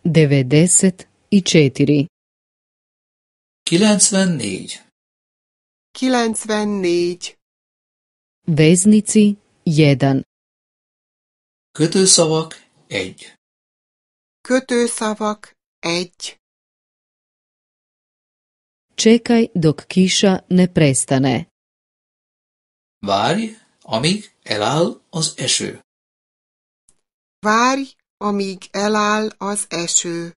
94 94. 94. Veznici 1 Kötőszavak 1. Kötőszavak 1. Čekaj dok kiša ne prestane. Várj, amíg eláll az eső. Várj, amíg eláll az eső.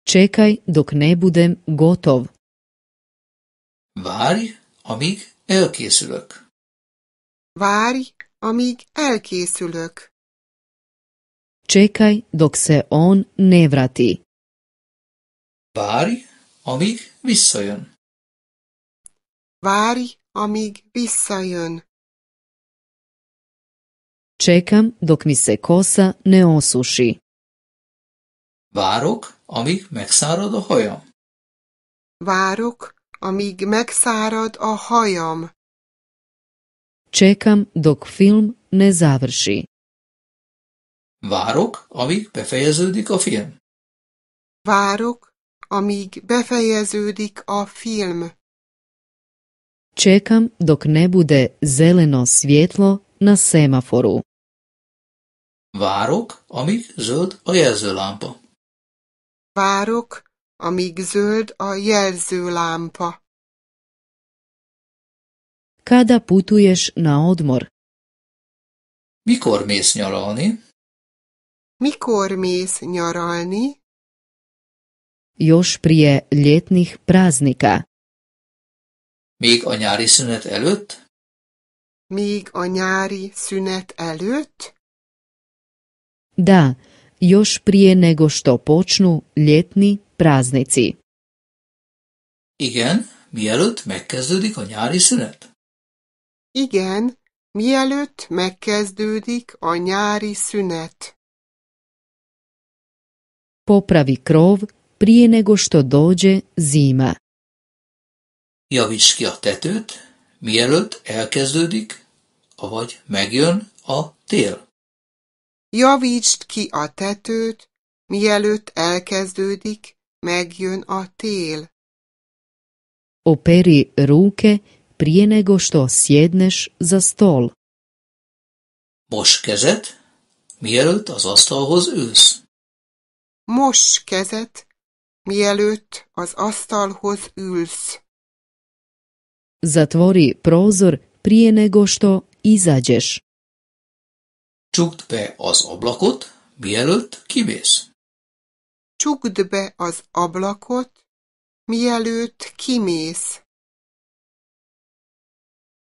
Čekaj dok ne budem gotov. Várj, amíg elkészülök. Várj, amíg elkészülök. Čekaj dok se on ne vrati. Várj, amíg visszajön. Várj, amíg visszajön. Čekam dok mi se kosa ne osuši. Várok, amíg megszárad a hajam. Várok, amíg megszárad a hajam. Čekam dok film ne završi. Várok, amíg befejeződik a film. Várok, amíg befejeződik a film. Čekam dok ne bude zeleno svjetlo na semaforu. Várok, amíg zöld a jelzőlámpa. Várok, amíg zöld a jelzőlámpa. Kada putuješ na odmor? Mikor mész nyaralni? Mikor mész nyaralni? Još prije ljetnih praznika. Még a nyári szünet előtt? Még a nyári szünet előtt? Da, još prije nego što počnu ljetni praznici. Igen, mielőtt megkezdődik a nyári szünet. Igen, mielőtt megkezdődik a nyári szünet. Popravi krov prije nego što dođe zima. Javíts ki a tetőt, mielőtt elkezdődik, avagy megjön a tél. Javítsd ki a tetőt, mielőtt elkezdődik, megjön a tél. Operi ruke prije nego što sjedneš za stol. Mos kezed, mielőtt az asztalhoz ülsz. Moss kezed, mielőtt az asztalhoz ülsz. Zatvori prozor prije nego što izađeš. Csukd be az ablakot, mielőtt kimész. Csukd be az ablakot, mielőtt kimész.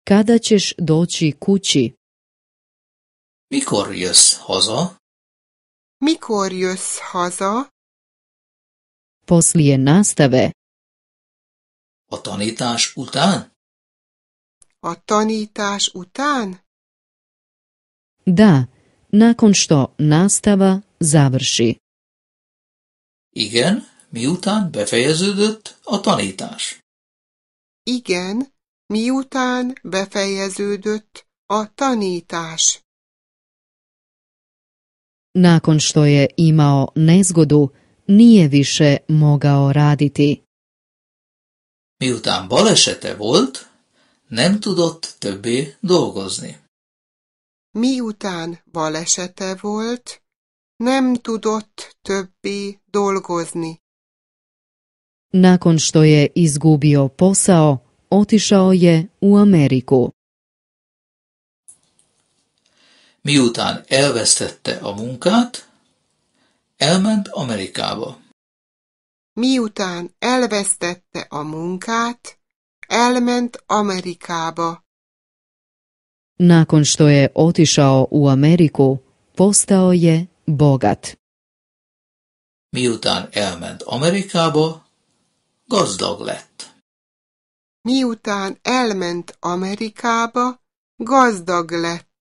Kada ćeš doći kući? Mikor jössz haza? Mikor jössz haza? Poslije nastave. A tanítás után? A tanítás után? Da, nakon što nastava završi. Igen, miután befejeződött a tanítás. Igen, miután befejeződött a tanítás. Nakon što je imao nezgodu, nije više mogao raditi. Miután balesete volt, nem tudott többé dolgozni. Miután balesete volt, nem tudott többé dolgozni. Nakon što je izgubio posao, otišao je u Ameriku. Miután elvesztette a munkát, elment Amerikába. Miután elvesztette a munkát, elment Amerikába. Nakon što je otišao u Ameriku, postao je bogat. Miután elment Amerikába, gazdag lett. Miután elment Amerikába, gazdag lett.